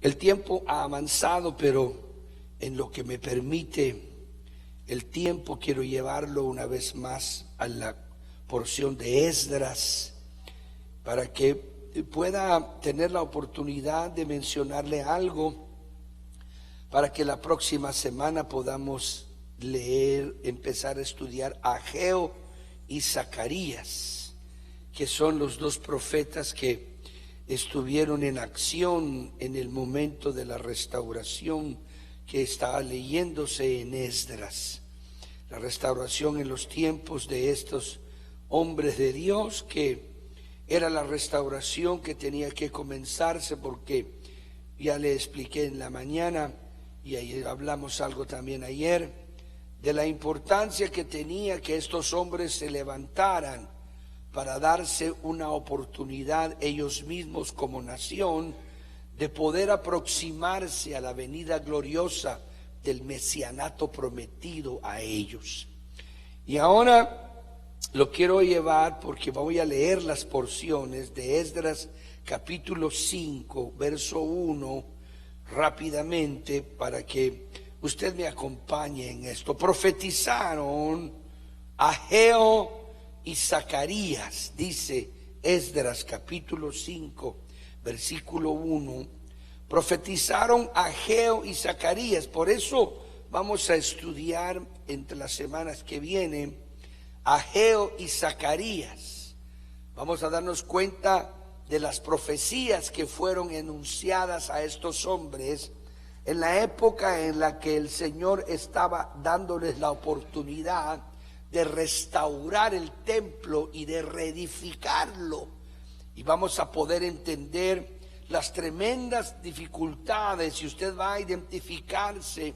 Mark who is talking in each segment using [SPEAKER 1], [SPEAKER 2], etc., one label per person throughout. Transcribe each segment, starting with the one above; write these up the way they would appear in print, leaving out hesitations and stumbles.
[SPEAKER 1] El tiempo ha avanzado, pero en lo que me permite el tiempo quiero llevarlo una vez más a la porción de Esdras para que pueda tener la oportunidad de mencionarle algo para que la próxima semana podamos leer, empezar a estudiar Ageo y Zacarías, que son los dos profetas que estuvieron en acción en el momento de la restauración que estaba leyéndose en Esdras. La restauración en los tiempos de estos hombres de Dios, que era la restauración que tenía que comenzarse, porque ya le expliqué en la mañana y ahí hablamos algo también ayer, de la importancia que tenía que estos hombres se levantaran para darse una oportunidad ellos mismos como nación de poder aproximarse a la venida gloriosa del mesianato prometido a ellos. Y ahora lo quiero llevar porque voy a leer las porciones de Esdras capítulo 5, verso 1, rápidamente para que usted me acompañe en esto. Profetizaron Ageo y Zacarías, dice Esdras capítulo 5, versículo 1. Profetizaron Ageo y Zacarías. Por eso vamos a estudiar entre las semanas que vienen Ageo y Zacarías. Vamos a darnos cuenta de las profecías que fueron enunciadas a estos hombres en la época en la que el Señor estaba dándoles la oportunidad de restaurar el templo y de reedificarlo. Y vamos a poder entender las tremendas dificultades, si usted va a identificarse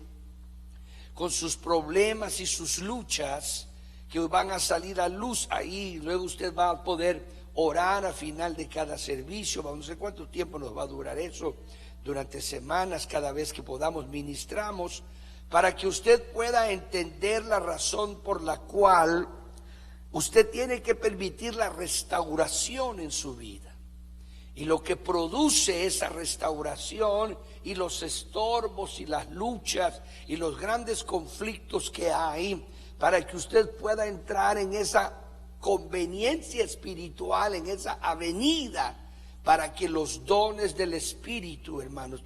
[SPEAKER 1] con sus problemas y sus luchas que van a salir a luz ahí. Luego usted va a poder orar a final de cada servicio. No sé cuánto tiempo nos va a durar eso, durante semanas, cada vez que podamos ministramos, para que usted pueda entender la razón por la cual usted tiene que permitir la restauración en su vida. Y lo que produce esa restauración y los estorbos y las luchas y los grandes conflictos que hay, para que usted pueda entrar en esa conveniencia espiritual, en esa avenida, para que los dones del Espíritu, hermanos,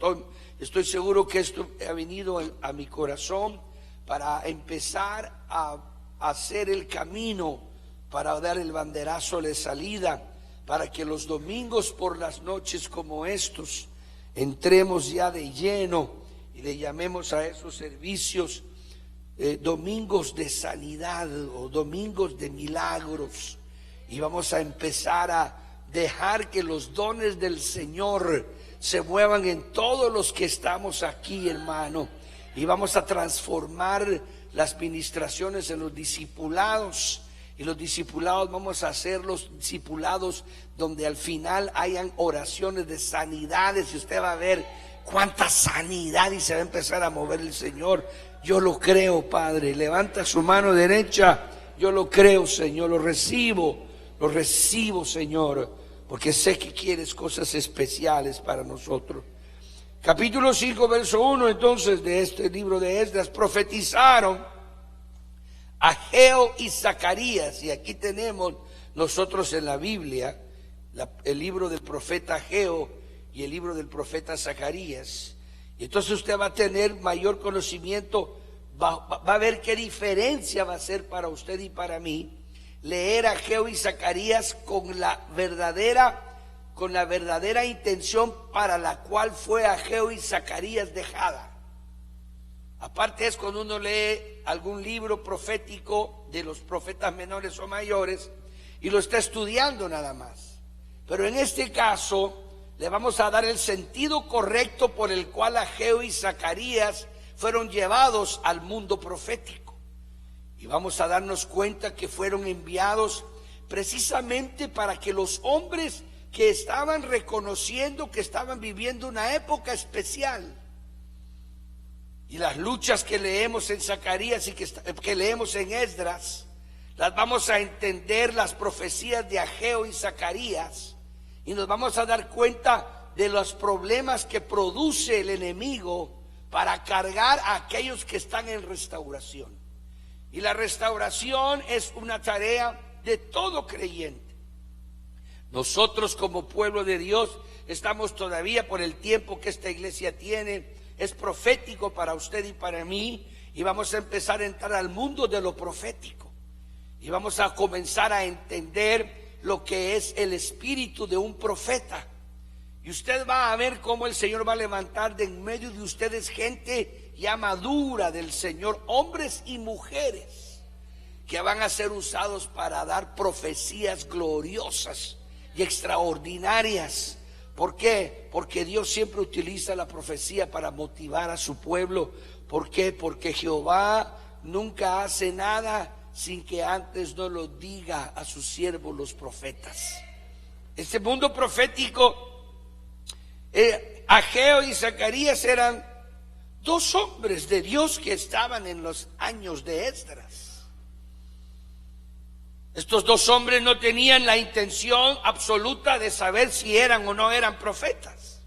[SPEAKER 1] estoy seguro que esto ha venido a mi corazón para empezar a hacer el camino, para dar el banderazo de salida, para que los domingos por las noches como estos entremos ya de lleno y le llamemos a esos servicios domingos de sanidad o domingos de milagros, y vamos a empezar a dejar que los dones del Señor se muevan en todos los que estamos aquí, hermano, y vamos a transformar las ministraciones en los discipulados. Y los discipulados vamos a hacer los discipulados donde al final hayan oraciones de sanidades, y usted va a ver cuánta sanidad y se va a empezar a mover el Señor. Yo lo creo, Padre. Levanta su mano derecha. Yo lo creo, Señor. Lo recibo, Señor, porque sé que quieres cosas especiales para nosotros. Capítulo 5, verso 1, entonces, de este libro de Esdras. Profetizaron Ageo y Zacarías, y aquí tenemos nosotros en la Biblia el libro del profeta Ageo y el libro del profeta Zacarías. Y entonces usted va a tener mayor conocimiento, va a ver qué diferencia va a ser para usted y para mí leer Ageo y Zacarías con la verdadera intención para la cual fue Ageo y Zacarías dejada. Aparte es cuando uno lee algún libro profético de los profetas menores o mayores y lo está estudiando nada más. Pero en este caso le vamos a dar el sentido correcto por el cual Ageo y Zacarías fueron llevados al mundo profético. Y vamos a darnos cuenta que fueron enviados precisamente para que los hombres que estaban reconociendo que estaban viviendo una época especial, y las luchas que leemos en Zacarías y que leemos en Esdras, las vamos a entender, las profecías de Ageo y Zacarías, y nos vamos a dar cuenta de los problemas que produce el enemigo para cargar a aquellos que están en restauración. Y la restauración es una tarea de todo creyente. Nosotros como pueblo de Dios estamos todavía, por el tiempo que esta iglesia tiene, es profético para usted y para mí, y vamos a empezar a entrar al mundo de lo profético. Y vamos a comenzar a entender lo que es el espíritu de un profeta. Y usted va a ver cómo el Señor va a levantar de en medio de ustedes gente ya madura del Señor, hombres y mujeres, que van a ser usados para dar profecías gloriosas y extraordinarias. ¿Por qué? Porque Dios siempre utiliza la profecía para motivar a su pueblo. ¿Por qué? Porque Jehová nunca hace nada sin que antes no lo diga a sus siervos los profetas. Este mundo profético, Ageo y Zacarías eran dos hombres de Dios que estaban en los años de Esdras. Estos dos hombres no tenían la intención absoluta de saber si eran o no eran profetas.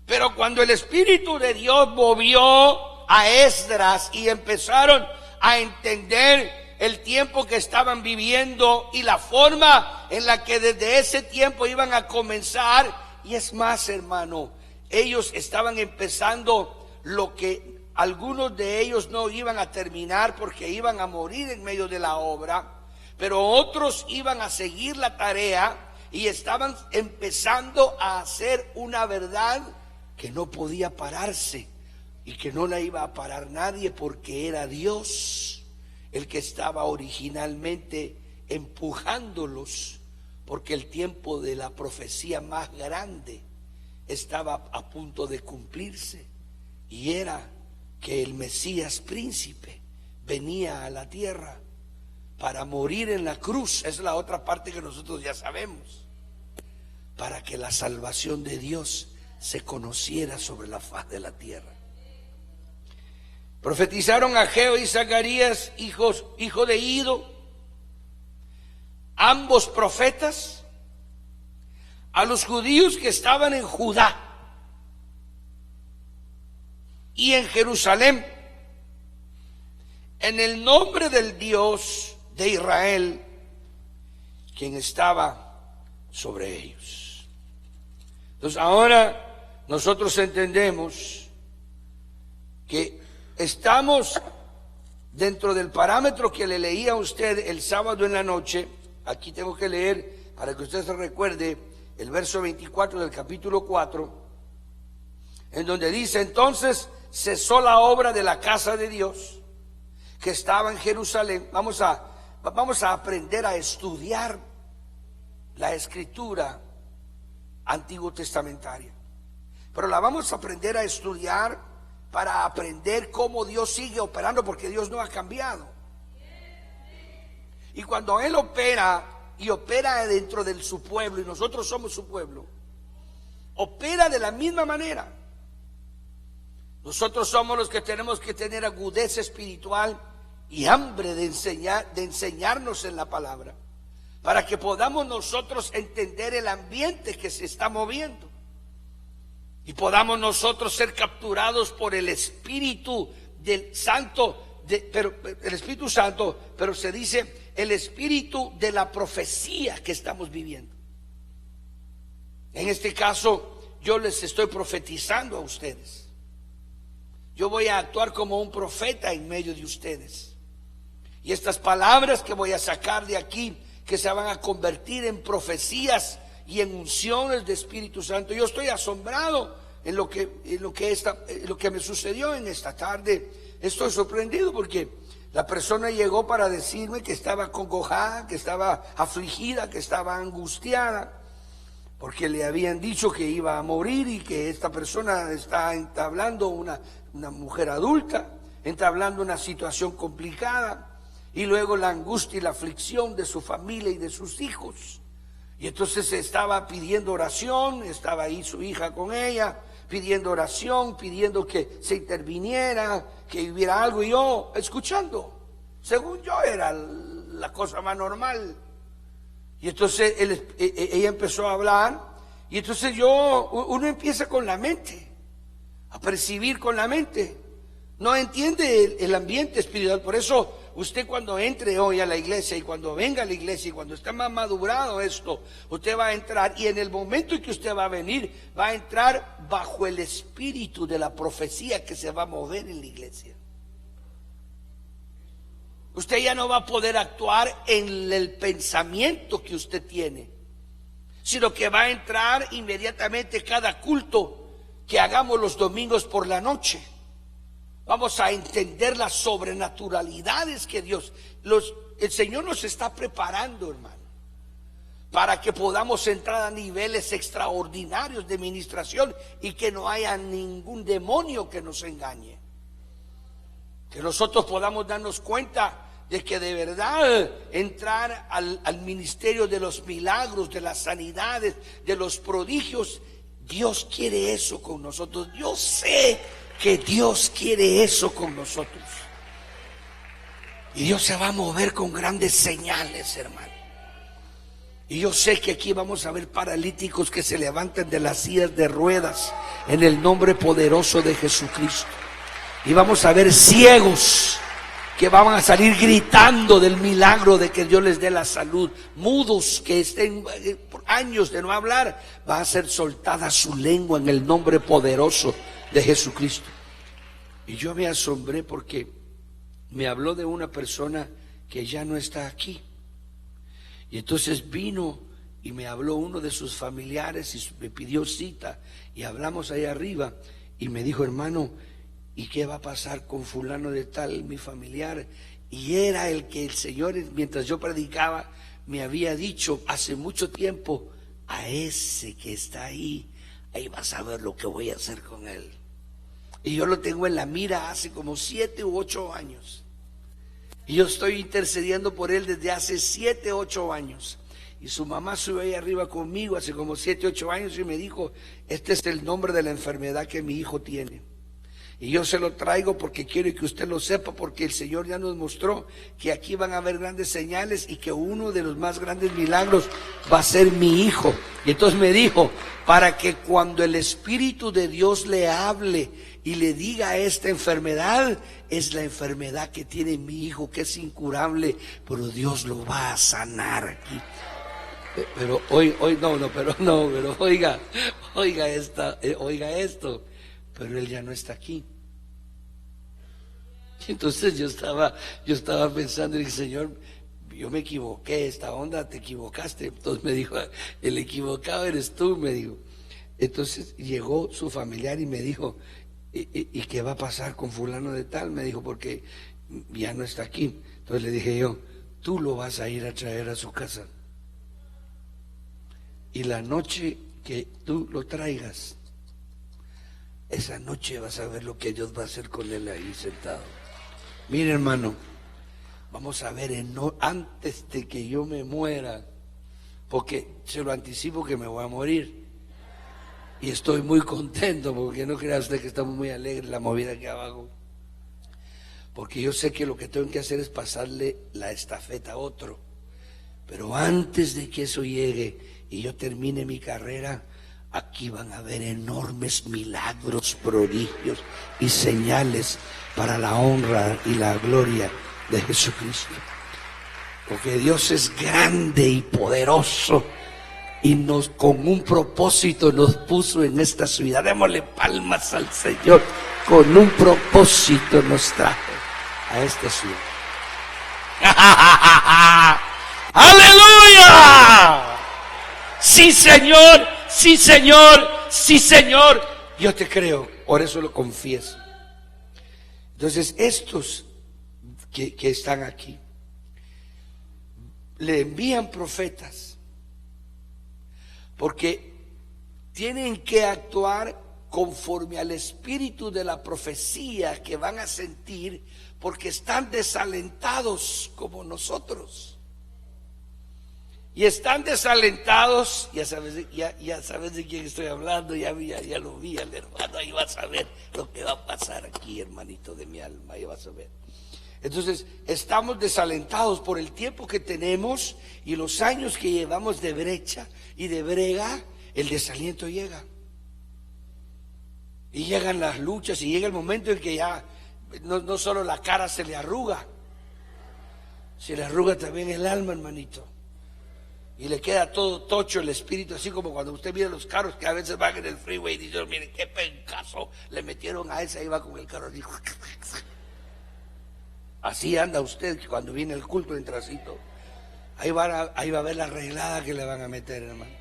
[SPEAKER 1] Pero cuando el Espíritu de Dios movió a Esdras y empezaron a entender el tiempo que estaban viviendo y la forma en la que desde ese tiempo iban a comenzar. Y es más, hermano, ellos estaban empezando lo que algunos de ellos no iban a terminar porque iban a morir en medio de la obra, pero otros iban a seguir la tarea y estaban empezando a hacer una verdad que no podía pararse y que no la iba a parar nadie, porque era Dios el que estaba originalmente empujándolos. Porque el tiempo de la profecía más grande estaba a punto de cumplirse, y era que el Mesías príncipe venía a la tierra para morir en la cruz. Es la otra parte que nosotros ya sabemos, para que la salvación de Dios se conociera sobre la faz de la tierra. Profetizaron Ageo y Zacarías, hijo de Ido, ambos profetas, a los judíos que estaban en Judá y en Jerusalén, en el nombre del Dios de Israel, quien estaba sobre ellos. Entonces ahora nosotros entendemos que estamos dentro del parámetro que le leía a usted el sábado en la noche. Aquí tengo que leer para que usted se recuerde el verso 24 del capítulo 4, en donde dice: entonces cesó la obra de la casa de Dios que estaba en Jerusalén. Vamos a aprender a estudiar la escritura antiguo testamentaria, pero la vamos a aprender a estudiar para aprender cómo Dios sigue operando, porque Dios no ha cambiado. Y cuando Él opera, y opera dentro de su pueblo, y nosotros somos su pueblo, opera de la misma manera. Nosotros somos los que tenemos que tener agudeza espiritual y hambre de enseñarnos en la palabra, para que podamos nosotros entender el ambiente que se está moviendo y podamos nosotros ser capturados por el Espíritu del Santo, el Espíritu Santo, pero se dice el espíritu de la profecía que estamos viviendo. En este caso, yo les estoy profetizando a ustedes. Yo voy a actuar como un profeta en medio de ustedes. Y estas palabras que voy a sacar de aquí, que se van a convertir en profecías y en unciones de Espíritu Santo. Yo estoy asombrado en lo que me sucedió en esta tarde. Estoy sorprendido porque la persona llegó para decirme que estaba congojada, que estaba afligida, que estaba angustiada, porque le habían dicho que iba a morir y que esta persona está entablando una mujer adulta, entablando una situación complicada, y luego la angustia y la aflicción de su familia y de sus hijos. Y entonces estaba pidiendo oración, estaba ahí su hija con ella, pidiendo oración, pidiendo que se interviniera, que hubiera algo, y yo escuchando. Según yo era la cosa más normal. Y entonces ella empezó a hablar, Y entonces uno empieza con la mente, a percibir con la mente. No entiende el ambiente espiritual. Por eso usted cuando entre hoy a la iglesia y cuando venga a la iglesia y cuando esté más madurado esto, usted va a entrar, y en el momento en que usted va a venir, va a entrar bajo el espíritu de la profecía que se va a mover en la iglesia. Usted ya no va a poder actuar en el pensamiento que usted tiene, sino que va a entrar inmediatamente cada culto que hagamos los domingos por la noche. Vamos a entender las sobrenaturalidades que el Señor nos está preparando, hermano, para que podamos entrar a niveles extraordinarios de ministración y que no haya ningún demonio que nos engañe. Que nosotros podamos darnos cuenta de que de verdad entrar al ministerio de los milagros, de las sanidades, de los prodigios, Dios quiere eso con nosotros. Yo sé que Dios quiere eso con nosotros. Y Dios se va a mover con grandes señales, hermano. Y yo sé que aquí vamos a ver paralíticos que se levanten de las sillas de ruedas en el nombre poderoso de Jesucristo. Y vamos a ver ciegos que van a salir gritando del milagro de que Dios les dé la salud. Mudos que estén por años de no hablar, va a ser soltada su lengua en el nombre poderoso de Jesucristo. Y yo me asombré porque me habló de una persona que ya no está aquí. Y entonces vino y me habló uno de sus familiares y me pidió cita y hablamos ahí arriba y me dijo: hermano, ¿y qué va a pasar con fulano de tal, mi familiar? Y era el que el Señor, mientras yo predicaba, me había dicho hace mucho tiempo: a ese que está ahí vas a ver lo que voy a hacer con él. Y yo lo tengo en la mira hace como 7 u 8 años. Y yo estoy intercediendo por él desde hace 7, 8 años. Y su mamá subió ahí arriba conmigo hace como 7, 8 años y me dijo: este es el nombre de la enfermedad que mi hijo tiene. Y yo se lo traigo porque quiero que usted lo sepa, porque el Señor ya nos mostró que aquí van a haber grandes señales y que uno de los más grandes milagros va a ser mi hijo. Y entonces me dijo: para que cuando el Espíritu de Dios le hable y le diga esta enfermedad, es la enfermedad que tiene mi hijo, que es incurable, pero Dios lo va a sanar aquí. Pero pero oiga esto. Pero él ya no está aquí. Entonces yo estaba pensando y dije: Señor, yo me equivoqué, esta onda te equivocaste. Entonces me dijo: el equivocado eres tú, me dijo. Entonces llegó su familiar y me dijo: ¿y qué va a pasar con fulano de tal? Me dijo: porque ya no está aquí. Entonces le dije yo: tú lo vas a ir a traer a su casa, y la noche que tú lo traigas, esa noche vas a ver lo que Dios va a hacer con él ahí sentado. Mire, hermano, vamos a ver antes de que yo me muera, porque se lo anticipo que me voy a morir. Y estoy muy contento, porque no crea usted que estamos muy alegres la movida aquí abajo. Porque yo sé que lo que tengo que hacer es pasarle la estafeta a otro. Pero antes de que eso llegue y yo termine mi carrera, aquí van a haber enormes milagros, prodigios y señales para la honra y la gloria de Jesucristo. Porque Dios es grande y poderoso y con un propósito nos puso en esta ciudad. Démosle palmas al Señor. Con un propósito nos trajo a esta ciudad. ¡Aleluya! Sí, Señor, sí, Señor, sí, Señor. Yo te creo, por eso lo confieso. Entonces estos que están aquí le envían profetas porque tienen que actuar conforme al espíritu de la profecía que van a sentir, porque están desalentados como nosotros. Y están desalentados, ya sabes de quién estoy hablando, ya lo vi al hermano, ahí vas a ver lo que va a pasar aquí, hermanito de mi alma, ahí vas a ver. Entonces, estamos desalentados por el tiempo que tenemos y los años que llevamos de brecha y de brega, el desaliento llega. Y llegan las luchas y llega el momento en que ya no solo la cara se le arruga, se le arruga también el alma, hermanito. Y le queda todo tocho el espíritu, así como cuando usted mira los carros que a veces van en el freeway y dice, miren qué pencazo le metieron a ese, ahí va con el carro así. Así anda usted cuando viene el culto en trasito. Ahí va a ver la arreglada que le van a meter, hermano.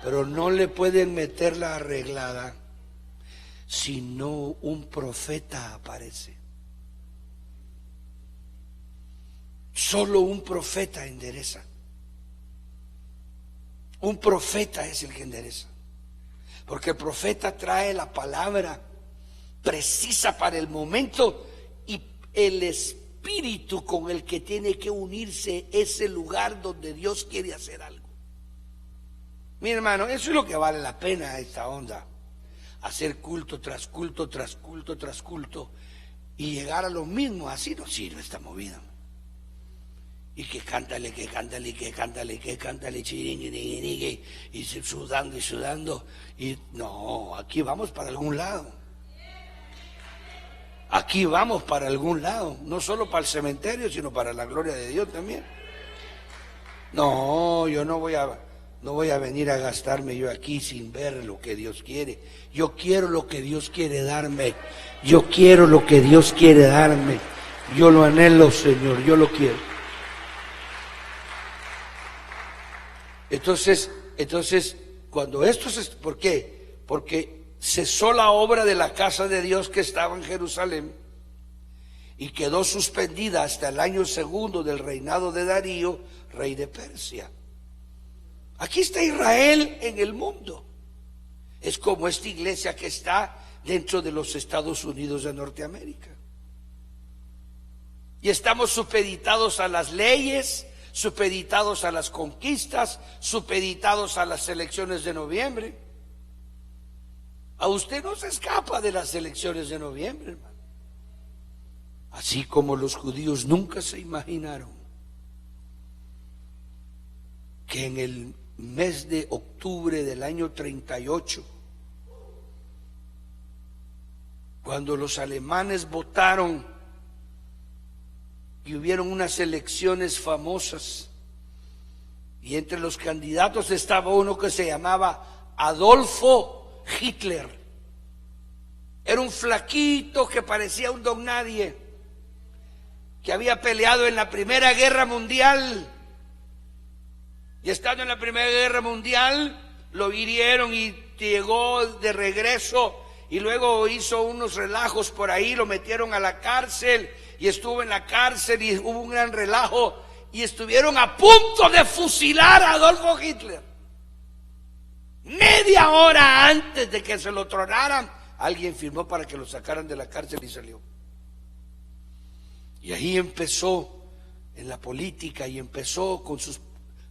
[SPEAKER 1] Pero no le pueden meter la arreglada si no un profeta aparece. Solo un profeta endereza. Un profeta es el que endereza, porque el profeta trae la palabra precisa para el momento y el espíritu con el que tiene que unirse ese lugar donde Dios quiere hacer algo. Mi hermano, eso es lo que vale la pena esta onda, hacer culto tras culto, tras culto, tras culto y llegar a lo mismo. Así no sirve esta movida. Y que cántale, que cántale, que cántale, que cántale, chiringue, y sudando y sudando. Y no, aquí vamos para algún lado. Aquí vamos para algún lado, no solo para el cementerio, sino para la gloria de Dios también. No, yo no voy a venir a gastarme yo aquí sin ver lo que Dios quiere. Yo quiero lo que Dios quiere darme. Yo quiero lo que Dios quiere darme. Yo lo anhelo, Señor, yo lo quiero. Entonces, cuando esto ¿por qué? Porque cesó la obra de la casa de Dios que estaba en Jerusalén y quedó suspendida hasta el año segundo del reinado de Darío, rey de Persia. Aquí está Israel en el mundo. Es como esta iglesia que está dentro de los Estados Unidos de Norteamérica. Y estamos supeditados a las leyes, supeditados a las conquistas, supeditados a las elecciones de noviembre. A usted no se escapa de las elecciones de noviembre, hermano. Así como los judíos nunca se imaginaron que en el mes de octubre del año 38, cuando los alemanes votaron y hubieron unas elecciones famosas, y entre los candidatos estaba uno que se llamaba Adolfo Hitler. Era un flaquito que parecía un don nadie, que había peleado en la Primera Guerra Mundial, y estando en la Primera Guerra Mundial lo hirieron y llegó de regreso, y luego hizo unos relajos por ahí, lo metieron a la cárcel y estuvo en la cárcel y hubo un gran relajo y estuvieron a punto de fusilar a Adolfo Hitler. Media hora antes de que se lo tronaran, alguien firmó para que lo sacaran de la cárcel y salió. Y ahí empezó en la política y empezó con sus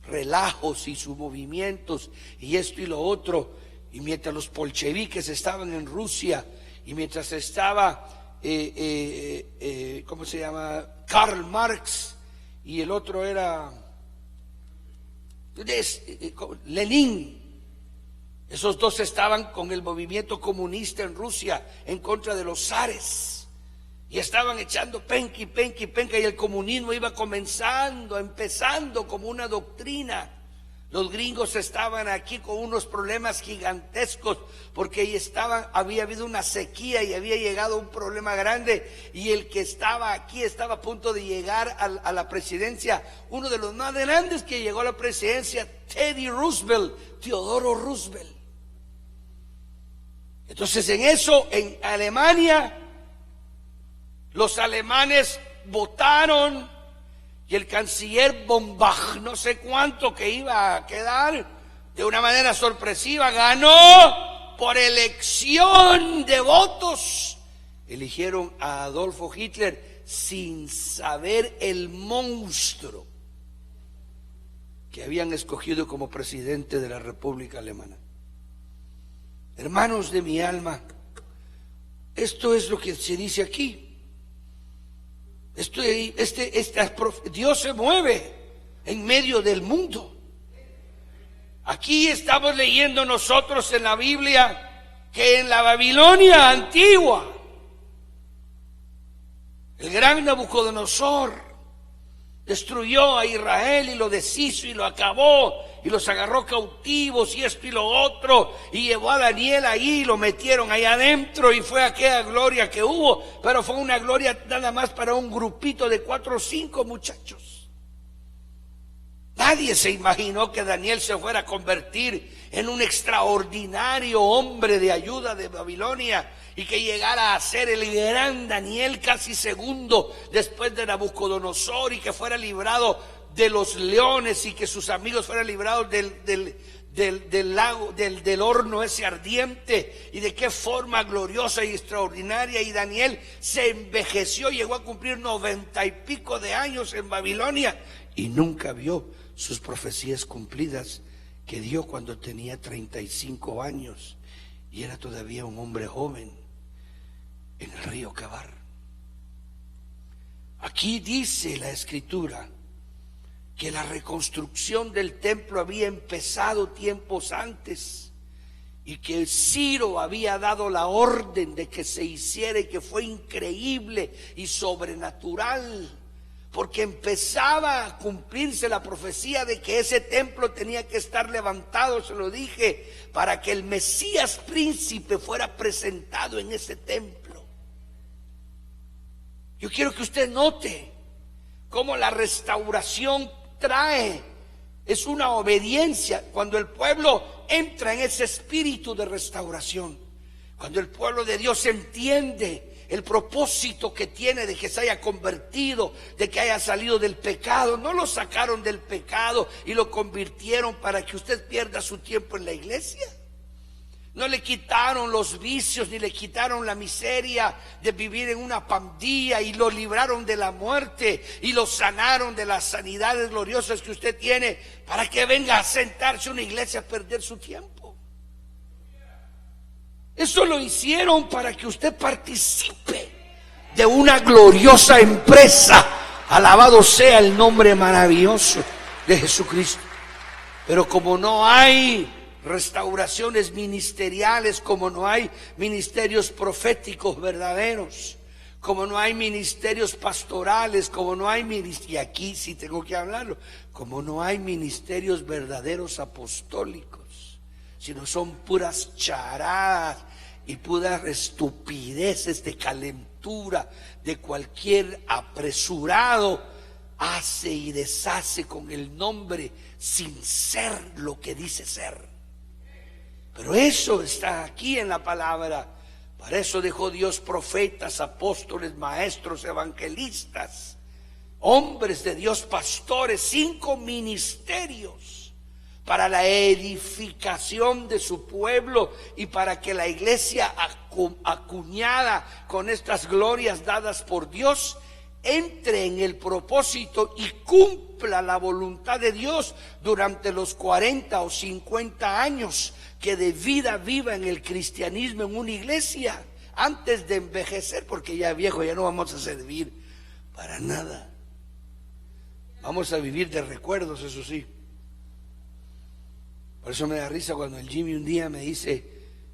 [SPEAKER 1] relajos y sus movimientos y esto y lo otro. Y mientras los bolcheviques estaban en Rusia y mientras estaba ¿cómo se llama? Karl Marx, y el otro era Lenin. Esos dos estaban con el movimiento comunista en Rusia en contra de los zares y estaban echando penca y penca y penca, y el comunismo iba empezando como una doctrina. Los gringos estaban aquí con unos problemas gigantescos porque había habido una sequía y había llegado un problema grande, y el que estaba aquí estaba a punto de llegar a la presidencia, uno de los más grandes que llegó a la presidencia, Teodoro Roosevelt. Entonces en Alemania, los alemanes votaron. Y el canciller Bombach, no sé cuánto que iba a quedar, de una manera sorpresiva, ganó por elección de votos. Eligieron a Adolfo Hitler sin saber el monstruo que habían escogido como presidente de la República Alemana. Hermanos de mi alma, esto es lo que se dice aquí. Dios se mueve en medio del mundo. Aquí estamos leyendo nosotros en la Biblia que en la Babilonia antigua, el gran Nabucodonosor destruyó a Israel y lo deshizo y lo acabó y los agarró cautivos y esto y lo otro, y llevó a Daniel ahí y lo metieron ahí adentro, y fue aquella gloria que hubo, pero fue una gloria nada más para un grupito de 4 o 5 muchachos. Nadie se imaginó que Daniel se fuera a convertir en un extraordinario hombre de ayuda de Babilonia y que llegara a ser el gran Daniel, casi segundo después de Nabucodonosor, y que fuera librado de los leones y que sus amigos fueran librados del lago, del horno ese ardiente, y de qué forma gloriosa y extraordinaria. Y Daniel se envejeció, llegó a cumplir 90 y pico de años en Babilonia y nunca vio sus profecías cumplidas que dio cuando tenía 35 años y era todavía un hombre joven en el río Quebar. Aquí dice la Escritura que la reconstrucción del templo había empezado tiempos antes y que Ciro había dado la orden de que se hiciera, y que fue increíble y sobrenatural, porque empezaba a cumplirse la profecía de que ese templo tenía que estar levantado, se lo dije, para que el Mesías príncipe fuera presentado en ese templo. Yo quiero que usted note cómo la restauración es una obediencia cuando el pueblo entra en ese espíritu de restauración, cuando el pueblo de Dios entiende el propósito que tiene de que se haya convertido, de que haya salido del pecado. No lo sacaron del pecado y lo convirtieron para que usted pierda su tiempo en la iglesia. No le quitaron los vicios ni le quitaron la miseria de vivir en una pandilla, y lo libraron de la muerte y lo sanaron de las sanidades gloriosas que usted tiene, para que venga a sentarse a una iglesia a perder su tiempo. Eso lo hicieron para que usted participe de una gloriosa empresa. Alabado sea el nombre maravilloso de Jesucristo. Pero como no hay restauraciones ministeriales, como no hay ministerios proféticos verdaderos, como no hay ministerios pastorales, como no hay y aquí sí tengo que hablarlo, como no hay ministerios verdaderos apostólicos, sino son puras charadas y puras estupideces de calentura de cualquier apresurado, hace y deshace con el nombre sin ser lo que dice ser. Pero eso está aquí en la palabra. Para eso dejó Dios profetas, apóstoles, maestros, evangelistas, hombres de Dios, pastores, 5 ministerios para la edificación de su pueblo y para que la iglesia acuñada con estas glorias dadas por Dios entre en el propósito y cumpla la voluntad de Dios durante los 40 o 50 años que de vida viva en el cristianismo en una iglesia, antes de envejecer, porque ya viejo ya no vamos a servir para nada. Vamos a vivir de recuerdos, eso sí. Por eso me da risa cuando el Jimmy un día me dice,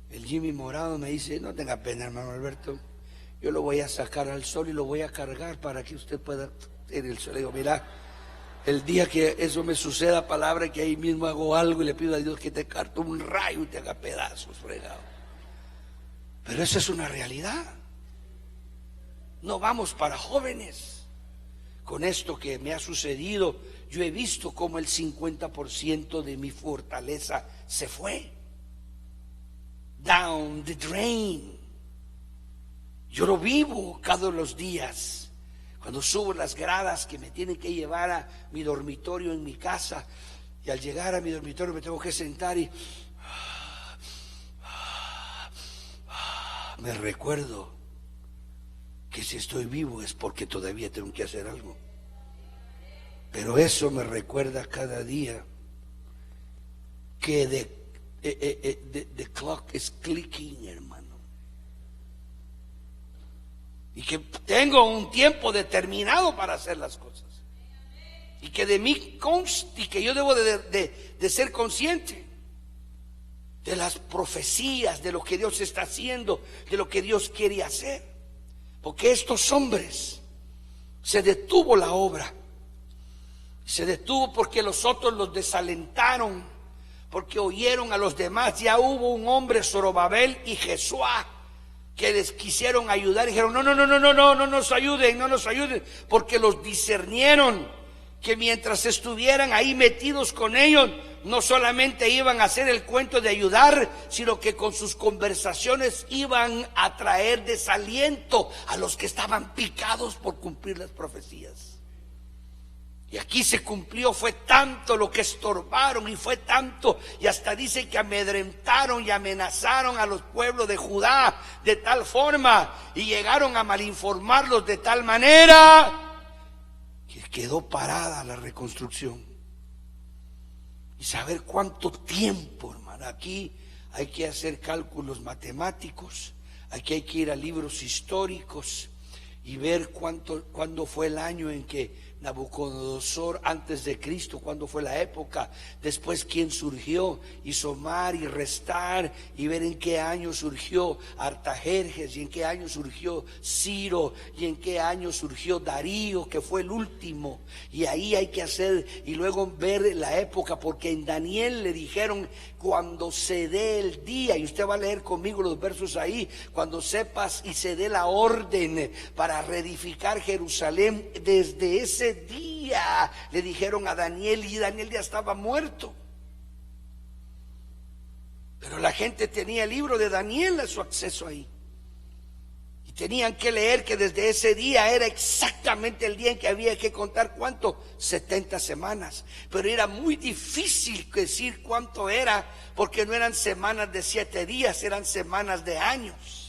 [SPEAKER 1] el Jimmy Morado me dice: no tenga pena, hermano Alberto, yo lo voy a sacar al sol y lo voy a cargar para que usted pueda tener el sol. Le digo: mira, el día que eso me suceda, palabra, que ahí mismo hago algo y le pido a Dios que te carte un rayo y te haga pedazos, fregado. Pero esa es una realidad. No vamos para jóvenes. Con esto que me ha sucedido, yo he visto cómo el 50% de mi fortaleza se fue. Down the drain. Yo lo vivo cada los días. Cuando subo las gradas que me tienen que llevar a mi dormitorio en mi casa, y al llegar a mi dormitorio me tengo que sentar y me recuerdo que si estoy vivo es porque todavía tengo que hacer algo. Pero eso me recuerda cada día que the clock is clicking, hermano. Y que tengo un tiempo determinado para hacer las cosas. y que de mí conste y que yo debo de ser consciente de las profecías, de lo que Dios está haciendo, de lo que Dios quiere hacer. Porque estos hombres, se detuvo la obra. Se detuvo porque los otros los desalentaron, porque oyeron a los demás. Ya hubo un hombre, Zorobabel y Jesuá, que les quisieron ayudar y dijeron: no nos ayuden, porque los discernieron que mientras estuvieran ahí metidos con ellos, no solamente iban a hacer el cuento de ayudar, sino que con sus conversaciones iban a traer desaliento a los que estaban picados por cumplir las profecías. Y aquí se cumplió. Fue tanto lo que estorbaron, y fue tanto, y hasta dice que amedrentaron y amenazaron a los pueblos de Judá de tal forma, y llegaron a malinformarlos de tal manera que quedó parada la reconstrucción. Y saber cuánto tiempo, hermano. Aquí hay que hacer cálculos matemáticos, aquí hay que ir a libros históricos y ver cuándo fue el año en que Nabucodonosor, antes de Cristo, cuándo fue la época, después quién surgió, y sumar y restar y ver en qué año surgió Artajerjes, y en qué año surgió Ciro, y en qué año surgió Darío, que fue el último. Y ahí hay que hacer, y luego ver la época, porque en Daniel le dijeron: cuando se dé el día, y usted va a leer conmigo los versos ahí, cuando sepas y se dé la orden para reedificar Jerusalén, desde ese día le dijeron a Daniel, y Daniel ya estaba muerto. Pero la gente tenía el libro de Daniel a su acceso ahí, y tenían que leer que desde ese día era exactamente el día en que había que contar. ¿Cuánto? 70 semanas. Pero era muy difícil decir cuánto era, porque no eran semanas de 7 días, eran semanas de años.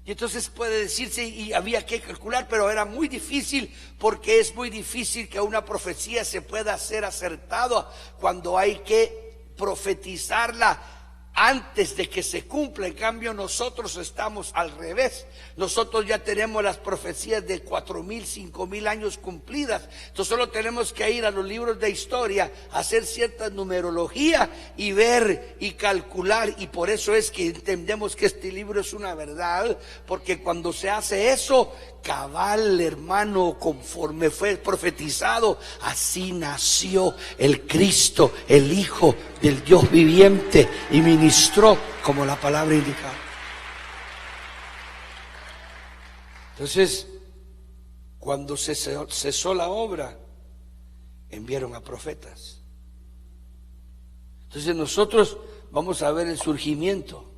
[SPEAKER 1] Y entonces puede decirse, y había que calcular, pero era muy difícil, porque es muy difícil que una profecía se pueda hacer acertada cuando hay que profetizarla antes de que se cumpla. En cambio, nosotros estamos al revés. Nosotros ya tenemos las profecías de 4,000, 5,000 años cumplidas. Entonces solo tenemos que ir a los libros de historia, hacer cierta numerología y ver y calcular. Y por eso es que entendemos que este libro es una verdad, porque cuando se hace eso, cabal, hermano, conforme fue profetizado, así nació el Cristo, el Hijo del Dios viviente, y ministró como la palabra indicaba. Entonces, cuando cesó la obra, enviaron a profetas. Entonces nosotros vamos a ver el surgimiento,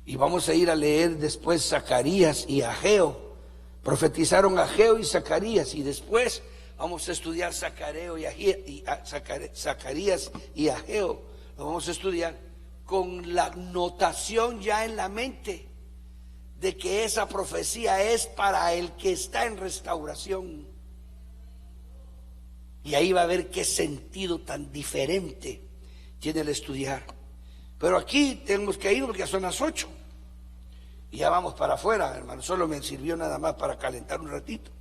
[SPEAKER 1] y vamos a ir a leer después Zacarías y Ageo. Profetizaron Ageo y Zacarías, y después vamos a estudiar Zacarías y Ageo. Lo vamos a estudiar con la notación ya en la mente de que esa profecía es para el que está en restauración. Y ahí va a ver qué sentido tan diferente tiene el estudiar. Pero aquí tenemos que ir porque ya son las 8 y ya vamos para afuera, hermano. Solo me sirvió nada más para calentar un ratito,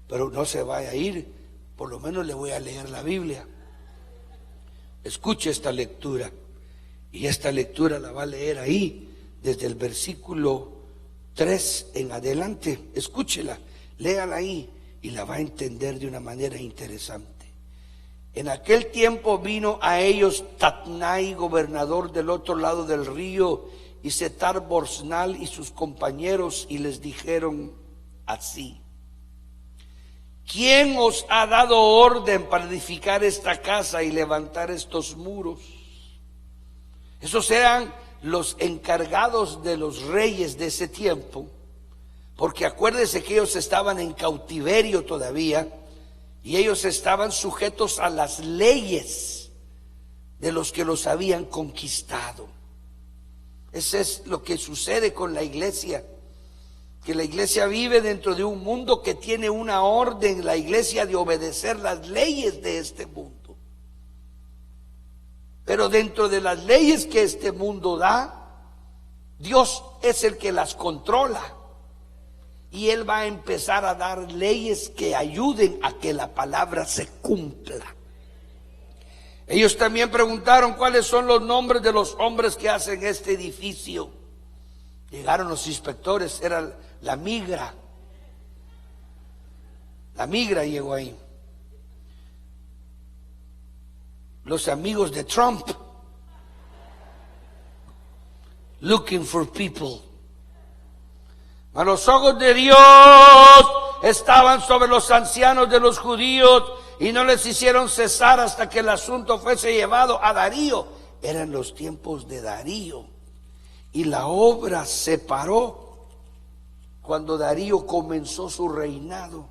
[SPEAKER 1] pero no se vaya a ir. Por lo menos le voy a leer la Biblia. Escuche esta lectura, y esta lectura la va a leer ahí desde el versículo 3 en adelante. Escúchela, léala ahí y la va a entender de una manera interesante. En aquel tiempo vino a ellos Tatnai, gobernador del otro lado del río, y Setar Boznal y sus compañeros, y les dijeron así: ¿quién os ha dado orden para edificar esta casa y levantar estos muros? Esos eran los encargados de los reyes de ese tiempo, porque acuérdense que ellos estaban en cautiverio todavía, y ellos estaban sujetos a las leyes de los que los habían conquistado. Eso es lo que sucede con la iglesia, que la iglesia vive dentro de un mundo que tiene una orden, la iglesia, de obedecer las leyes de este mundo. Pero dentro de las leyes que este mundo da, Dios es el que las controla. y Él va a empezar a dar leyes que ayuden a que la palabra se cumpla. Ellos también preguntaron cuáles son los nombres de los hombres que hacen este edificio. Llegaron los inspectores, era la migra. La migra llegó ahí. Los amigos de Trump. Looking for people. A los ojos de Dios estaban sobre los ancianos de los judíos y no les hicieron cesar hasta que el asunto fuese llevado a Darío. Eran los tiempos de Darío. Y la obra se paró cuando Darío comenzó su reinado.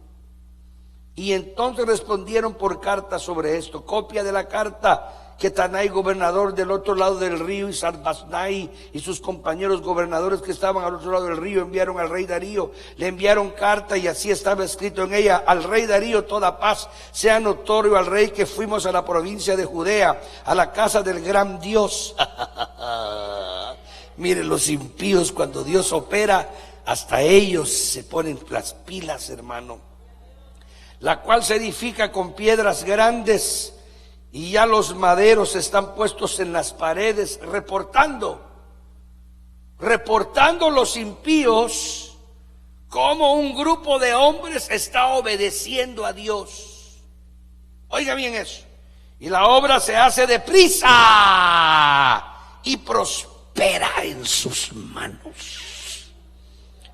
[SPEAKER 1] Y entonces respondieron por carta sobre esto. Copia de la carta que Tanai, gobernador del otro lado del río, y Sarbasnai y sus compañeros gobernadores que estaban al otro lado del río enviaron al rey Darío. Le enviaron carta y así estaba escrito en ella: al rey Darío toda paz sea notorio al rey que fuimos a la provincia de Judea, a la casa del gran Dios. Miren los impíos, cuando Dios opera, hasta ellos se ponen las pilas, hermano. La cual se edifica con piedras grandes, y ya los maderos están puestos en las paredes, reportando los impíos cómo un grupo de hombres está obedeciendo a Dios. Oiga bien eso. Y la obra se hace deprisa y prospera en sus manos.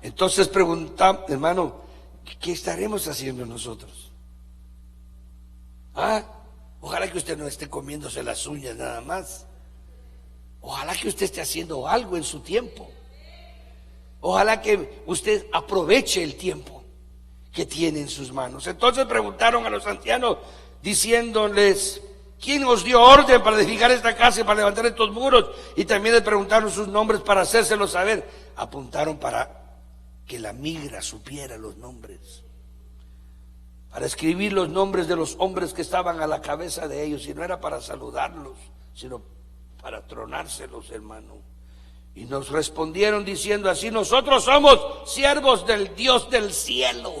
[SPEAKER 1] Entonces preguntamos, hermano, ¿qué estaremos haciendo nosotros? Ojalá que usted no esté comiéndose las uñas nada más. Ojalá que usted esté haciendo algo en su tiempo. Ojalá que usted aproveche el tiempo que tiene en sus manos. Entonces preguntaron a los ancianos diciéndoles: ¿quién os dio orden para edificar esta casa y para levantar estos muros? Y también les preguntaron sus nombres para hacérselos saber. Apuntaron para que la migra supiera los nombres, para escribir los nombres de los hombres que estaban a la cabeza de ellos, y no era para saludarlos, sino para tronárselos, hermano. Y nos respondieron diciendo así: nosotros somos siervos del Dios del cielo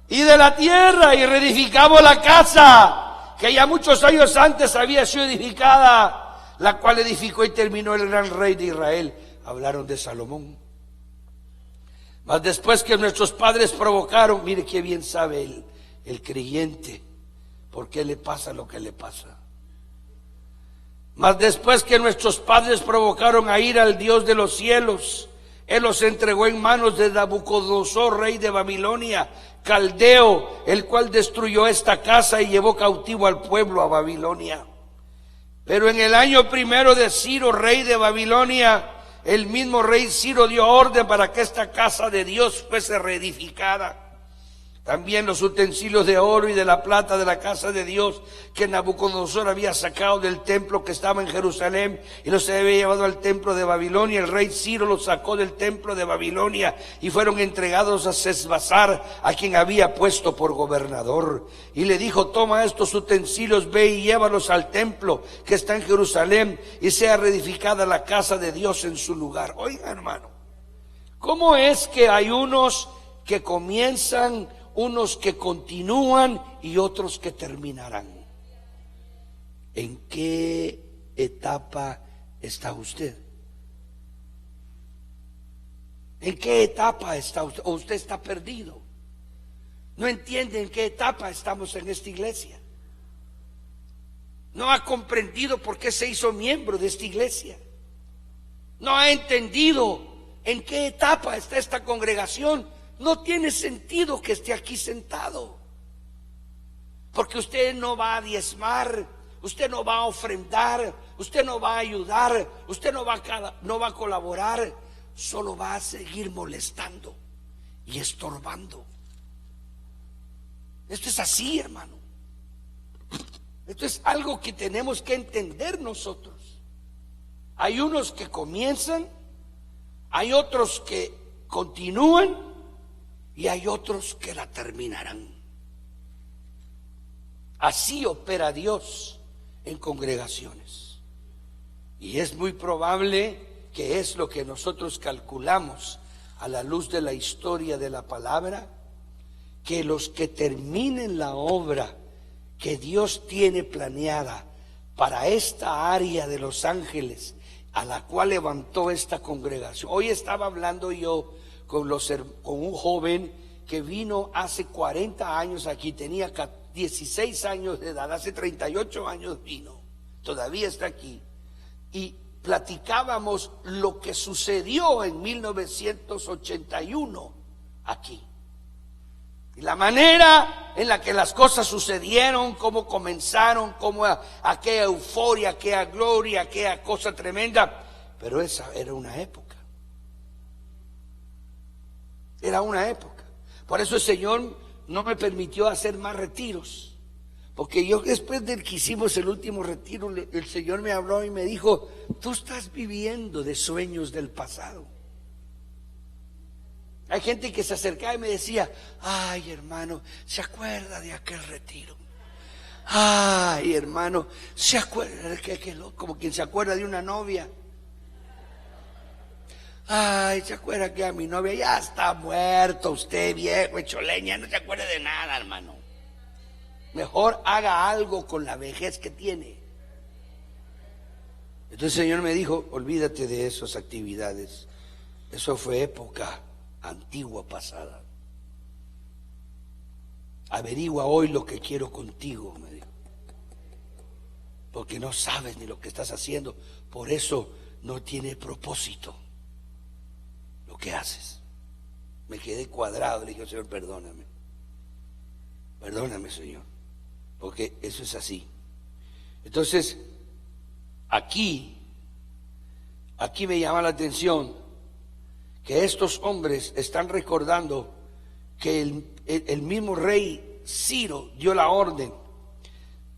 [SPEAKER 1] y de la tierra, y reedificamos la casa que ya muchos años antes había sido edificada, la cual edificó y terminó el gran rey de Israel. Hablaron de Salomón. Mas después que nuestros padres provocaron, mire qué bien sabe el creyente por qué le pasa lo que le pasa. Mas después que nuestros padres provocaron a ira al Dios de los cielos, Él los entregó en manos de Nabucodonosor, rey de Babilonia, caldeo, el cual destruyó esta casa y llevó cautivo al pueblo a Babilonia. Pero en el año primero de Ciro, rey de Babilonia, el mismo rey Ciro dio orden para que esta casa de Dios fuese reedificada. También los utensilios de oro y de la plata de la casa de Dios que Nabucodonosor había sacado del templo que estaba en Jerusalén y los había llevado al templo de Babilonia. El rey Ciro los sacó del templo de Babilonia y fueron entregados a Sesbazar, a quien había puesto por gobernador. Y le dijo: toma estos utensilios, ve y llévalos al templo que está en Jerusalén y sea reedificada la casa de Dios en su lugar. Oiga, hermano, ¿cómo es que hay unos que comienzan, unos que continúan y otros que terminarán? ¿En qué etapa está usted? ¿En qué etapa está usted? ¿O usted está perdido? No entiende en qué etapa estamos en esta iglesia. No ha comprendido por qué se hizo miembro de esta iglesia. No ha entendido en qué etapa está esta congregación. No tiene sentido que esté aquí sentado, porque usted no va a diezmar, usted no va a ofrendar, usted no va a ayudar, usted no va a colaborar, solo va a seguir molestando y estorbando. Esto es así, hermano. Esto es algo que tenemos que entender nosotros. Hay unos que comienzan, hay otros que continúan y hay otros que la terminarán. Así opera Dios en congregaciones. Y es muy probable que es lo que nosotros calculamos a la luz de la historia de la palabra? Que los que terminen la obra que Dios tiene planeada para esta área de Los Ángeles, a la cual levantó esta congregación. Hoy estaba hablando yo con un joven que vino hace 40 años aquí, tenía 16 años de edad, hace 38 años vino, todavía está aquí, y platicábamos lo que sucedió en 1981 aquí. Y la manera en la que las cosas sucedieron, cómo comenzaron, cómo aquella euforia, aquella gloria, aquella cosa tremenda. Pero esa era una época. Era una época. Por eso el Señor no me permitió hacer más retiros. Porque yo después de que hicimos el último retiro, el Señor me habló y me dijo: tú estás viviendo de sueños del pasado. Hay gente que se acercaba y me decía: ay, hermano, ¿se acuerda de aquel retiro? Ay, hermano, ¿se acuerda? Como quien se acuerda de una novia. Ay, ¿se acuerda que a mi novia ya está muerto? Usted, viejo, hecho leña, no se acuerda de nada, hermano. Mejor haga algo con la vejez que tiene. Entonces el Señor me dijo: olvídate de esas actividades. Eso fue época antigua, pasada. Averigua hoy lo que quiero contigo, me dijo, porque no sabes ni lo que estás haciendo. Por eso no tiene propósito lo que haces. Me quedé cuadrado, le dije: Señor, perdóname, Señor, porque eso es así. Entonces aquí me llama la atención que estos hombres están recordando que el mismo rey Ciro dio la orden,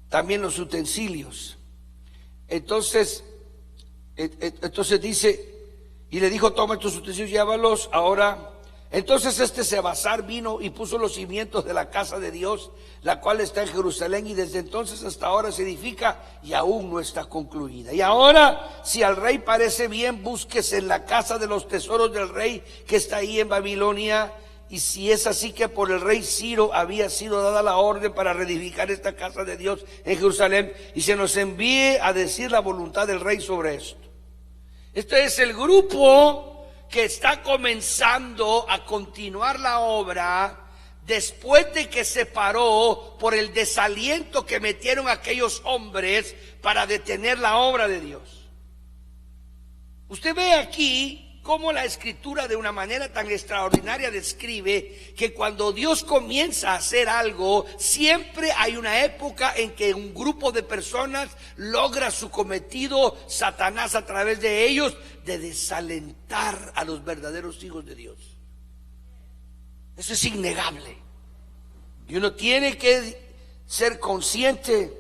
[SPEAKER 1] también los utensilios. Entonces dice, y le dijo: toma estos utensilios, llévalos ahora. Entonces Sebasar vino y puso los cimientos de la casa de Dios, la cual está en Jerusalén, y desde entonces hasta ahora se edifica y aún no está concluida. Y ahora, si al rey parece bien, búsquese en la casa de los tesoros del rey que está ahí en Babilonia. Y si es así que por el rey Ciro había sido dada la orden para reedificar esta casa de Dios en Jerusalén, y se nos envíe a decir la voluntad del rey sobre esto. Este es el grupo que está comenzando a continuar la obra después de que se paró por el desaliento que metieron aquellos hombres para detener la obra de Dios. Usted ve aquí cómo la Escritura de una manera tan extraordinaria describe que cuando Dios comienza a hacer algo, siempre hay una época en que un grupo de personas logra su cometido, Satanás a través de ellos, de desalentar a los verdaderos hijos de Dios. Eso es innegable. Y uno tiene que ser consciente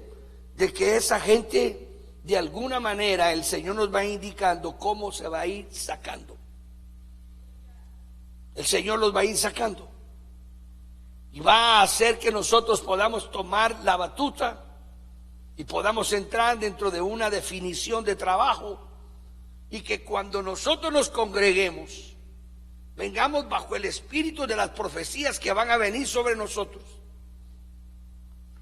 [SPEAKER 1] de que esa gente, de alguna manera, el Señor nos va indicando cómo se va a ir sacando. El Señor los va a ir sacando. Y va a hacer que nosotros podamos tomar la batuta y podamos entrar dentro de una definición de trabajo. Y que cuando nosotros nos congreguemos, vengamos bajo el espíritu de las profecías que van a venir sobre nosotros.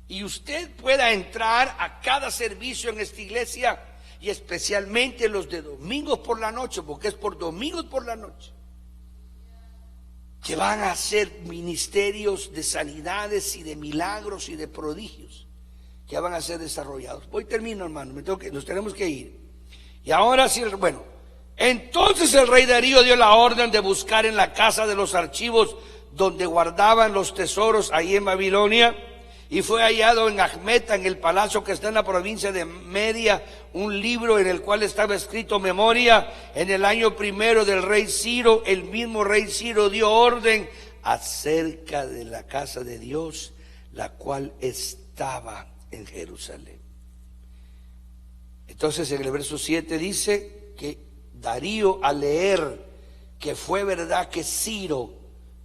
[SPEAKER 1] Y usted pueda entrar a cada servicio en esta iglesia, y especialmente los de domingos por la noche, porque es por domingos por la noche, que van a hacer ministerios de sanidades y de milagros y de prodigios que van a ser desarrollados. Hoy termino, hermano, nos tenemos que ir. Y ahora sí, bueno, entonces el rey Darío dio la orden de buscar en la casa de los archivos donde guardaban los tesoros ahí en Babilonia, y fue hallado en Ajmeta, en el palacio que está en la provincia de Media, un libro en el cual estaba escrito memoria en el año primero del rey Ciro. El mismo rey Ciro dio orden acerca de la casa de Dios, la cual estaba en Jerusalén. Entonces en el verso 7 dice que Darío, al leer que fue verdad que Ciro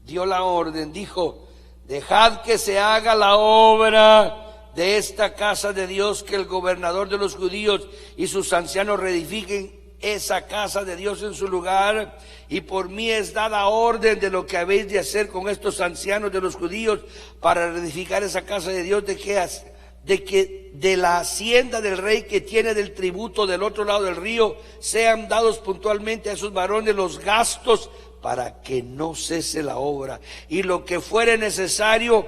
[SPEAKER 1] dio la orden, dijo: dejad que se haga la obra de esta casa de Dios, que el gobernador de los judíos y sus ancianos reedifiquen esa casa de Dios en su lugar, y por mí es dada orden de lo que habéis de hacer con estos ancianos de los judíos para reedificar esa casa de Dios, de que de la hacienda del rey que tiene del tributo del otro lado del río sean dados puntualmente a esos varones los gastos para que no cese la obra, y lo que fuere necesario,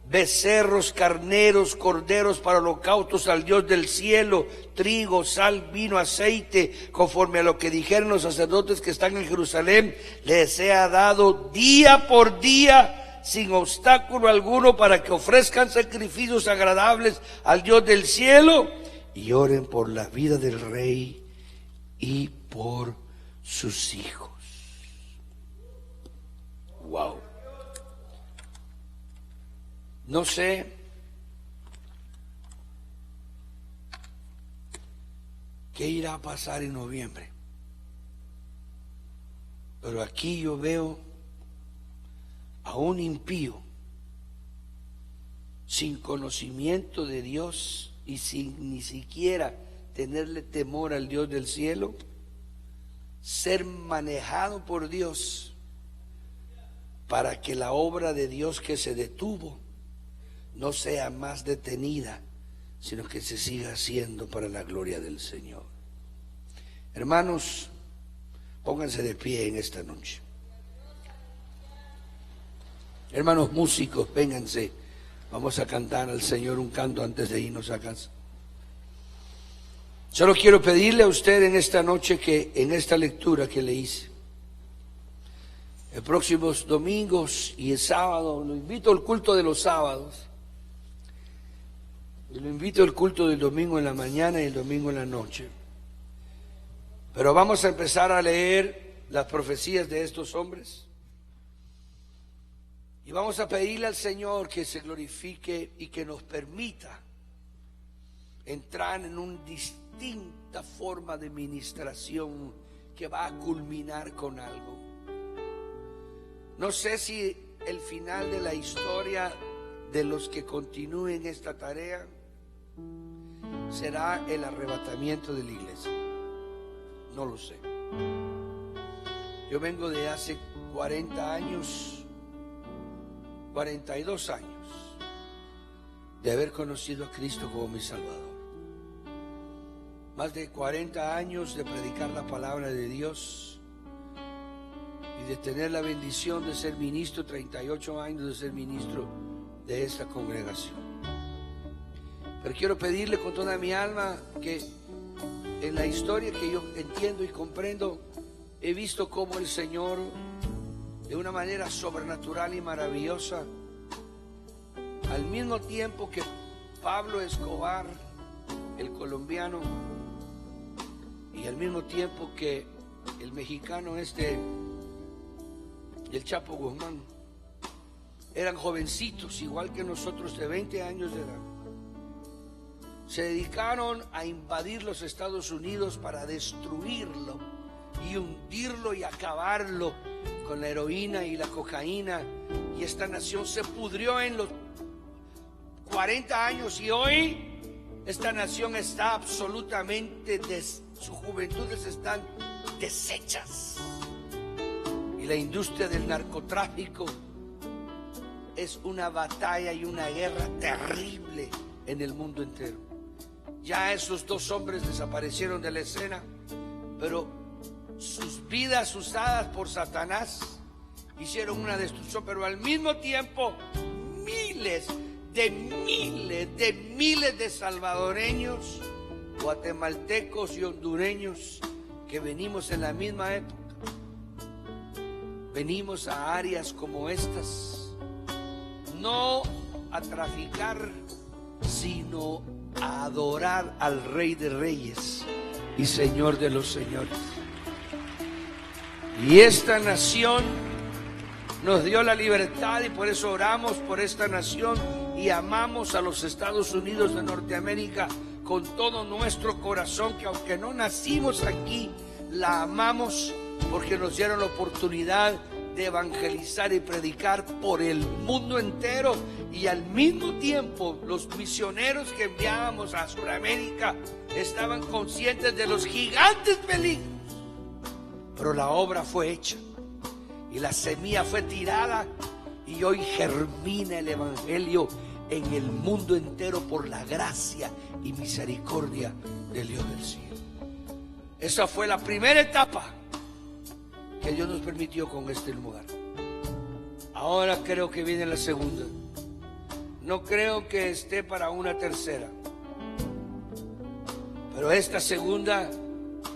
[SPEAKER 1] becerros, carneros, corderos para holocaustos al Dios del cielo, trigo, sal, vino, aceite, conforme a lo que dijeron los sacerdotes que están en Jerusalén, les sea dado día por día, sin obstáculo alguno, para que ofrezcan sacrificios agradables al Dios del cielo y oren por la vida del rey y por sus hijos. Wow. No sé qué irá a pasar en noviembre, pero aquí yo veo a un impío sin conocimiento de Dios y sin ni siquiera tenerle temor al Dios del cielo, ser manejado por Dios para que la obra de Dios que se detuvo no sea más detenida, sino que se siga haciendo para la gloria del Señor. Hermanos, pónganse de pie en esta noche. Hermanos músicos, vénganse. Vamos a cantar al Señor un canto antes de irnos a casa. Solo quiero pedirle a usted en esta noche que en esta lectura que le hice, el próximos domingos y el sábado, lo invito al culto de los sábados, y lo invito al culto del domingo en la mañana y el domingo en la noche. Pero vamos a empezar a leer las profecías de estos hombres. Y vamos a pedirle al Señor que se glorifique y que nos permita entrar en una distinta forma de ministración que va a culminar con algo. No sé si el final de la historia de los que continúen esta tarea será el arrebatamiento de la iglesia. No lo sé. Yo vengo de hace 40 años, 42 años de haber conocido a Cristo como mi Salvador. Más de 40 años de predicar la palabra de Dios y de tener la bendición de ser ministro, 38 años de ser ministro de esta congregación. Pero quiero pedirle con toda mi alma que en la historia que yo entiendo y comprendo, he visto cómo el Señor, de una manera sobrenatural y maravillosa, al mismo tiempo que Pablo Escobar, el colombiano, y al mismo tiempo que el mexicano el Chapo Guzmán, eran jovencitos igual que nosotros de 20 años de edad, se dedicaron a invadir los Estados Unidos para destruirlo y hundirlo y acabarlo con la heroína y la cocaína, y esta nación se pudrió en los 40 años y hoy esta nación está absolutamente, sus juventudes están deshechas, y la industria del narcotráfico es una batalla y una guerra terrible en el mundo entero. Ya esos dos hombres desaparecieron de la escena, pero sus vidas usadas por Satanás hicieron una destrucción. Pero al mismo tiempo miles de salvadoreños, guatemaltecos y hondureños que venimos en la misma época, venimos a áreas como estas, no a traficar, sino a adorar al Rey de Reyes y Señor de los señores. Y esta nación nos dio la libertad, y por eso oramos por esta nación y amamos a los Estados Unidos de Norteamérica con todo nuestro corazón, que aunque no nacimos aquí, la amamos porque nos dieron la oportunidad de evangelizar y predicar por el mundo entero, y al mismo tiempo los misioneros que enviábamos a Sudamérica estaban conscientes de los gigantes peligros, pero la obra fue hecha y la semilla fue tirada, y hoy germina el evangelio en el mundo entero por la gracia y misericordia del Dios del cielo. Esa fue la primera etapa que Dios nos permitió con este lugar. Ahora creo que viene la segunda. No creo que esté para una tercera, pero esta segunda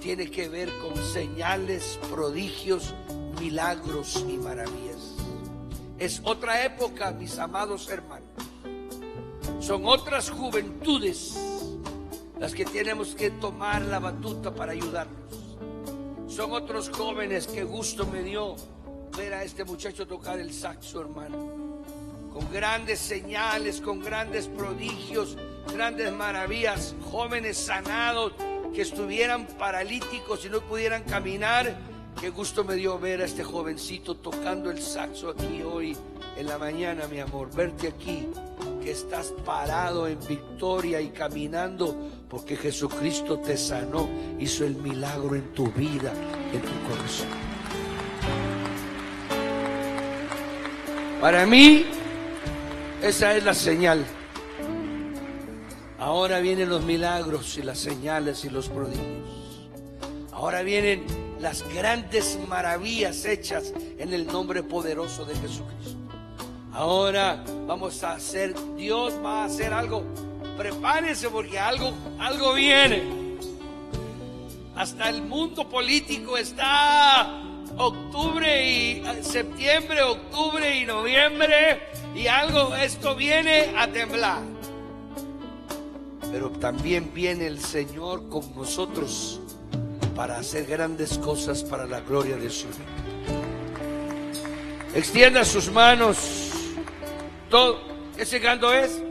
[SPEAKER 1] tiene que ver con señales, prodigios, milagros y maravillas. Es otra época, mis amados hermanos. Son otras juventudes las que tenemos que tomar la batuta para ayudarnos. Son otros jóvenes. Que gusto me dio ver a este muchacho tocar el saxo, hermano, con grandes señales, con grandes prodigios, grandes maravillas. Jóvenes sanados que estuvieran paralíticos y no pudieran caminar. Qué gusto me dio ver a este jovencito tocando el saxo aquí hoy en la mañana, mi amor. Verte aquí, que estás parado en victoria y caminando porque Jesucristo te sanó, hizo el milagro en tu vida, en tu corazón. Para mí, esa es la señal. Ahora vienen los milagros y las señales y los prodigios. Ahora vienen las grandes maravillas hechas en el nombre poderoso de Jesucristo. Ahora vamos a hacer, Dios va a hacer algo. Prepárense porque algo viene. Hasta el mundo político está septiembre, octubre y noviembre, y esto viene a temblar. Pero también viene el Señor con nosotros para hacer grandes cosas para la gloria de su nombre. Extienda sus manos. Todo. ¿Ese canto es?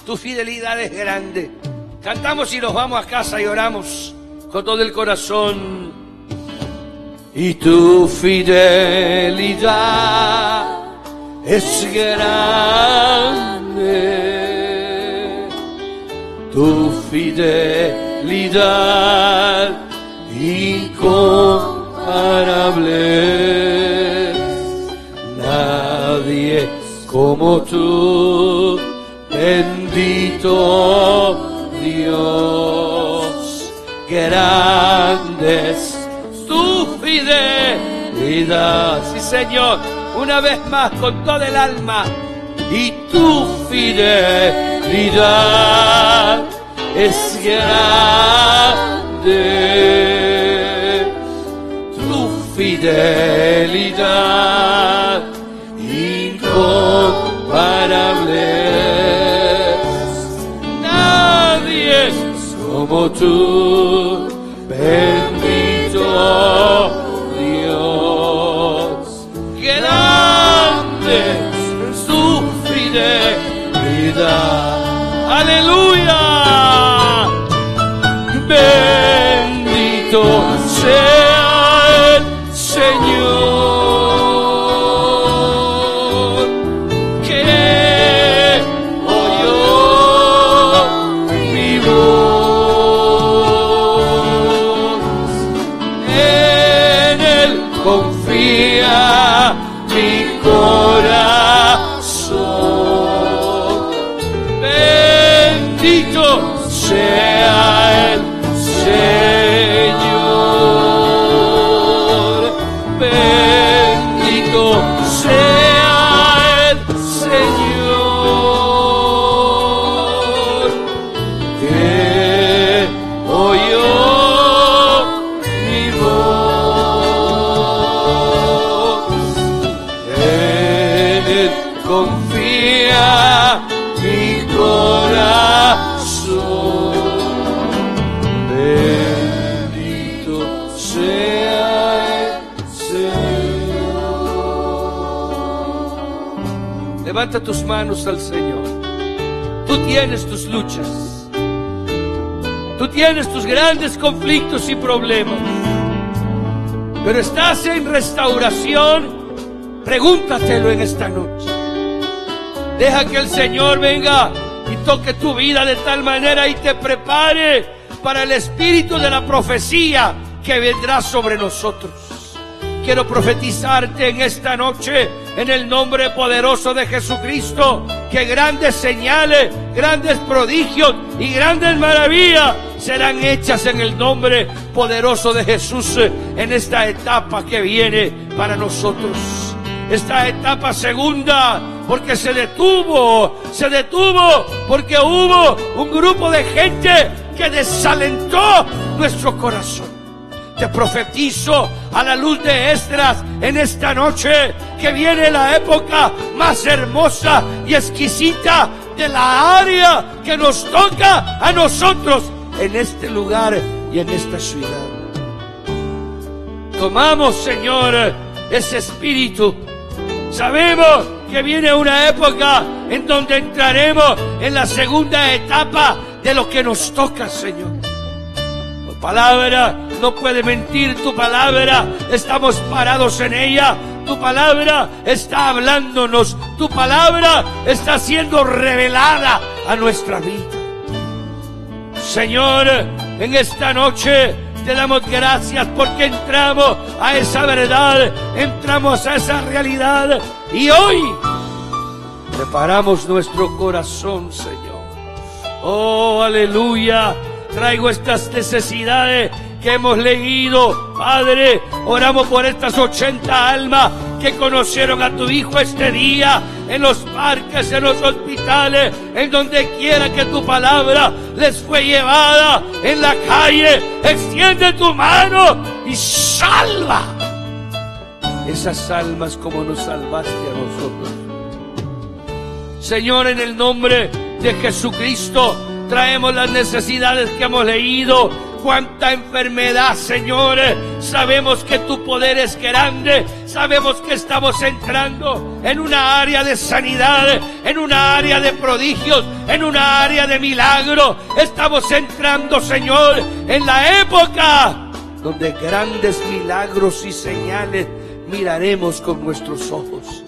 [SPEAKER 1] Tu fidelidad es grande. Cantamos y nos vamos a casa y oramos con todo el corazón. Y tu fidelidad es grande. Tu fidelidad incomparable. Nadie como tú, bendito Dios. Grande es tu fidelidad. Sí, Señor, una vez más con todo el alma. Y tu fidelidad es grande. Tu fidelidad incomparable. Nadie es como tú, bendito Dios. Grande es tu fidelidad. Aleluya. Bendito sea el Señor, que oyó mi voz. En Él confía mi corazón. Bendito sea el Señor, bendito sea el Señor, que oyó mi voz. En Él confía mi corazón. Bendito sea el Señor. Levanta tus manos al Señor. Tú tienes tus luchas. Tú tienes tus grandes conflictos y problemas. pero estás en restauración, pregúntatelo en esta noche. Deja que el Señor venga y toque tu vida de tal manera y te prepare para el espíritu de la profecía que vendrá sobre nosotros. Quiero profetizarte en esta noche, en el nombre poderoso de Jesucristo, que grandes señales, grandes prodigios y grandes maravillas serán hechas en el nombre poderoso de Jesús en esta etapa que viene para nosotros. Esta etapa segunda, porque se detuvo porque hubo un grupo de gente que desalentó nuestro corazón. Te profetizo a la luz de Esdras en esta noche que viene la época más hermosa y exquisita de la área que nos toca a nosotros en este lugar y en esta ciudad. Tomamos, Señor, ese espíritu. Sabemos que viene una época en donde entraremos en la segunda etapa de lo que nos toca, Señor. Tu palabra no puede mentir, tu palabra estamos parados en ella, tu palabra está hablándonos, tu palabra está siendo revelada a nuestra vida. Señor, en esta noche te damos gracias porque entramos a esa verdad, entramos a esa realidad y hoy preparamos nuestro corazón, Señor. Oh, aleluya. Traigo estas necesidades que hemos leído, Padre. Oramos por estas 80 almas que conocieron a tu Hijo este día, en los parques, en los hospitales, en donde quiera que tu palabra les fue llevada, en la calle. Extiende tu mano y salva esas almas como nos salvaste a nosotros. Señor, en el nombre de Jesucristo, traemos las necesidades que hemos leído. Cuánta enfermedad, Señor. Sabemos que tu poder es grande. Sabemos que estamos entrando en una área de sanidad, en una área de prodigios, en una área de milagro. Estamos entrando, Señor, en la época donde grandes milagros y señales miraremos con nuestros ojos.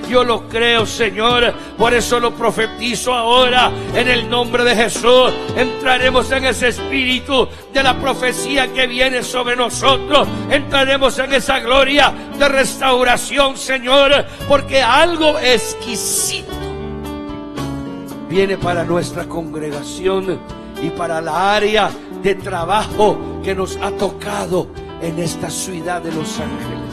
[SPEAKER 1] Yo lo creo, Señor, por eso lo profetizo ahora en el nombre de Jesús. Entraremos en ese espíritu de la profecía que viene sobre nosotros. Entraremos en esa gloria de restauración, Señor, porque algo exquisito viene para nuestra congregación y para la área de trabajo que nos ha tocado en esta ciudad de Los Ángeles.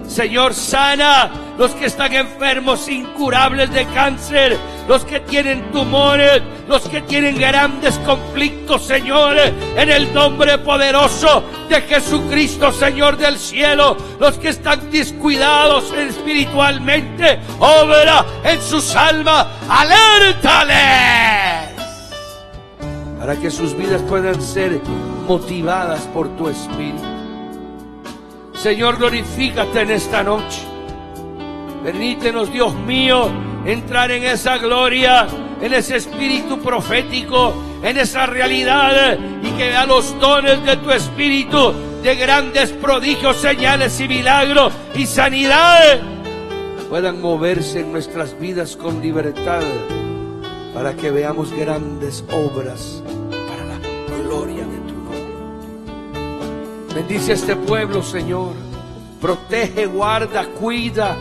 [SPEAKER 1] Señor, sana los que están enfermos, incurables de cáncer, los que tienen tumores, los que tienen grandes conflictos, Señor, en el nombre poderoso de Jesucristo, Señor del cielo, los que están descuidados espiritualmente, obra en sus almas, alértales, para que sus vidas puedan ser motivadas por tu Espíritu. Señor, glorifícate en esta noche. Permítenos, Dios mío, entrar en esa gloria, en ese espíritu profético, en esa realidad, y que a los dones de tu Espíritu, de grandes prodigios, señales y milagros y sanidad, puedan moverse en nuestras vidas con libertad, para que veamos grandes obras para la gloria de tu nombre. Bendice a este pueblo, Señor. Protege, guarda, cuida.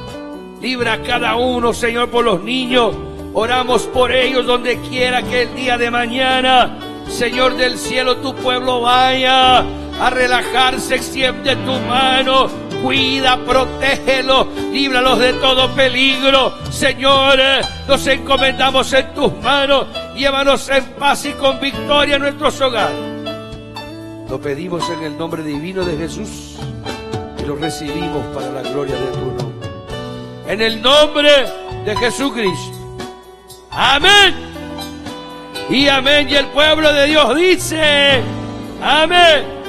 [SPEAKER 1] Libra a cada uno, Señor, por los niños. Oramos por ellos donde quiera que el día de mañana, Señor del cielo, tu pueblo vaya a relajarse. Extiende tu mano. Cuida, protégelo, líbralos de todo peligro. Señor, nos encomendamos en tus manos. Llévanos en paz y con victoria a nuestros hogares. Lo pedimos en el nombre divino de Jesús y lo recibimos para la gloria de tu nombre. En el nombre de Jesucristo. Amén. Y amén. Y el pueblo de Dios dice: amén.